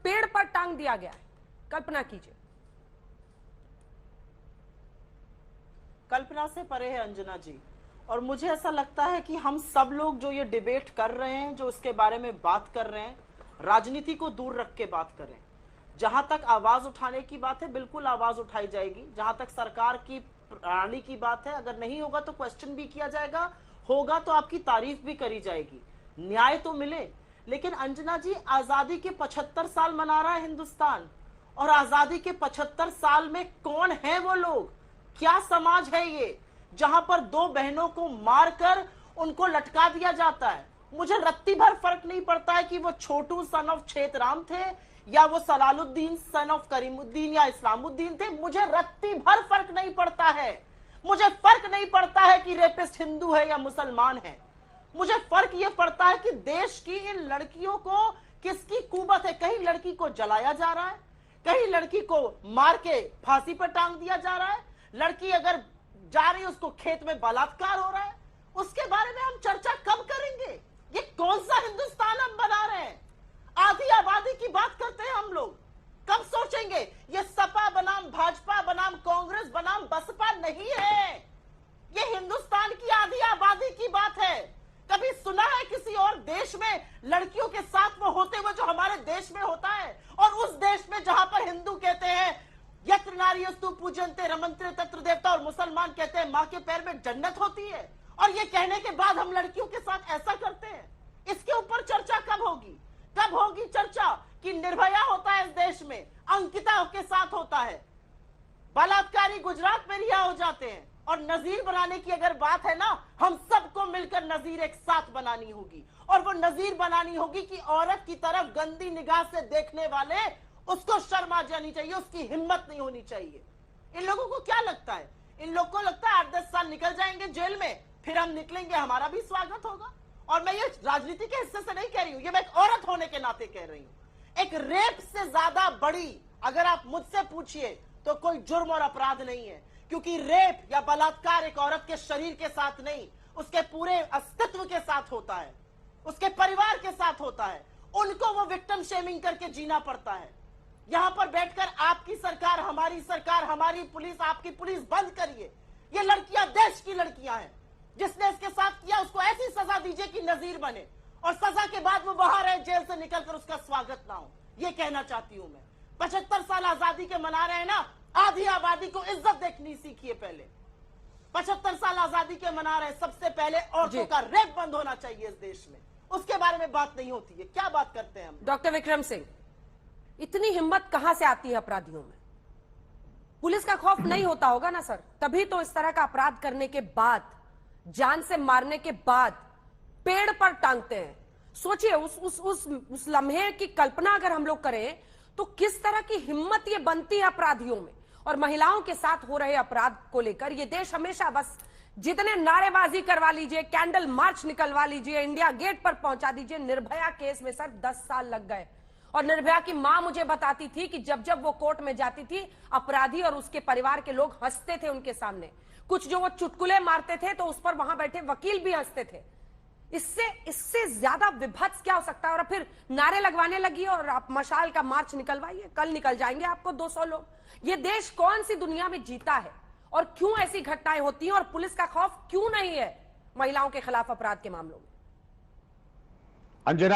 पेड़ पर टांग दिया गया है। कल्पना कीजिए। कल्पना से परे है अंजना जी। और मुझे ऐसा लगता है कि हम सब लोग जो ये डिबेट कर रहे हैं, जो इसके बारे में बात कर रहे हैं, राजनीति को दूर रख के बात करें। जहां तक आवाज उठाने की बात है, बिल्कुल आवाज उठाई जाएगी। जहां तक सरकार की प्रणाली की बात है, अगर नहीं होगा तो क्वेश्चन भी किया जाएगा, होगा तो आपकी तारीफ भी करी जाएगी, न्याय तो मिले। लेकिन अंजना जी, आजादी के 75 साल मना रहा है हिंदुस्तान, और आजादी के 75 साल में कौन है वो लोग, क्या समाज है ये, जहां पर दो बहनों को मारकर उनको लटका दिया जाता है। मुझे रत्ती भर फर्क नहीं पड़ता है कि वो छोटू सन ऑफ छेतराम थे या वो सलालुद्दीन सन ऑफ करीमुद्दीन या इस्लामुद्दीन थे। मुझे रत्ती भर फर्क नहीं पड़ता है। मुझे फर्क नहीं पड़ता है कि रेपिस्ट हिंदू है या मुसलमान है। मुझे फर्क ये पड़ता है कि देश की इन लड़कियों को किसकी कुबत है। कहीं लड़की को जलाया जा रहा है, कहीं लड़की को मार के फांसी पर टांग दिया जा रहा है, लड़की अगर जा रही है उसको खेत में बलात्कार हो रहा है। उसके बारे में हम चर्चा कब करेंगे? ये कौन सा हिंदुस्तान हम बना रहे हैं? आधी आबादी की बात करते हैं हम लोग, कब सोचेंगे? ये सपा बनाम भाजपा बनाम कांग्रेस बनाम बसपा नहीं है, ये हिंदुस्तान की आधी आबादी की बात है। कभी सुना है किसी और देश में लड़कियों के साथ वो होते हुए जो हमारे देश में होता है? और उस देश में जहां पर हिंदू कहते हैं यत्र नार्यस्तु पूजन्ते रमन्ते तत्र देवता, और मुसलमान कहते हैं मां के पैर में जन्नत होती है, और ये कहने के बाद हम लड़कियों के साथ ऐसा करते हैं। इसके ऊपर चर्चा कब होगी? कब होगी चर्चा कि निर्भया होता है इस देश में, अंकिता के साथ होता है, बलात्कारी गुजरात में रिहा हो जाते हैं। और नजीर बनाने की अगर बात है ना, हम सबको मिलकर नजीर एक साथ बनानी होगी, और वो नजीर बनानी होगी कि औरत की तरफ गंदी निगाह से देखने वाले उसको शर्म आ जानी चाहिए, उसकी हिम्मत नहीं होनी चाहिए। इन लोगों को क्या लगता है? इन लोगों को लगता है 8-10 साल निकल जाएंगे जेल में, फिर हम निकलेंगे, हमारा भी स्वागत होगा। और मैं ये राजनीति के हिस्से से नहीं कह रही हूं, ये मैं एक औरत होने के नाते कह रही हूं। एक रेप से ज्यादा बड़ी अगर आप मुझसे पूछिए तो कोई जुर्म और अपराध नहीं है, क्योंकि रेप या बलात्कार एक औरत के शरीर के साथ नहीं, उसके पूरे अस्तित्व के साथ होता है, उसके परिवार के साथ होता है। उनको वो विक्टिम शेमिंग करके जीना पड़ता है। यहां पर बैठकर आपकी सरकार, हमारी पुलिस, आपकी पुलिस बंद करिए। ये लड़कियां देश की लड़कियां हैं। जिसने इसके साथ किया उसको ऐसी सजा दीजिए कि नजीर बने, और सजा के बाद वो बाहर है, जेल से निकलकर उसका स्वागत ना हो। ये कहना चाहती हूं मैं। 75 साल आजादी के मना रहे हैं ना, आधी आबादी को इज्जत देखनी सीखिए पहले। 75 साल आजादी के मना रहे हैं, सबसे पहले औरतों का रेप बंद होना चाहिए इस देश में। उसके बारे में बात नहीं होती है। क्या बात करते हैं हम? डॉक्टर विक्रम सिंह, इतनी हिम्मत कहां से आती है अपराधियों में? पुलिस का खौफ नहीं होता होगा ना सर, तभी तो इस तरह का अपराध करने के बाद, जान से मारने के बाद पेड़ पर टांगते हैं। सोचिए उस लम्हे की कल्पना अगर हम लोग करें तो किस तरह की हिम्मत ये बनती है अपराधियों में। और महिलाओं के साथ हो रहे अपराध को लेकर ये देश हमेशा बस जितने नारेबाजी करवा लीजिए, कैंडल मार्च निकलवा लीजिए, इंडिया गेट पर पहुंचा दीजिए। निर्भया केस में सर 10 साल लग गए, और निर्भया की मां मुझे बताती थी कि जब जब वो कोर्ट में जाती थी, अपराधी और उसके परिवार के लोग हंसते थे उनके सामने। कुछ जो वो चुटकुले मारते थे तो उस पर वहां बैठे वकील भी हंसते थे। इससे ज्यादा विभत्स क्या हो सकता है? और फिर नारे लगवाने लगी और आप मशाल का मार्च निकलवाइए, कल निकल जाएंगे आपको 200 लोग। ये देश कौन सी दुनिया में जीता है? और क्यों ऐसी घटनाएं होती हैं? और पुलिस का खौफ क्यों नहीं है महिलाओं के खिलाफ अपराध के मामलों में? अंजना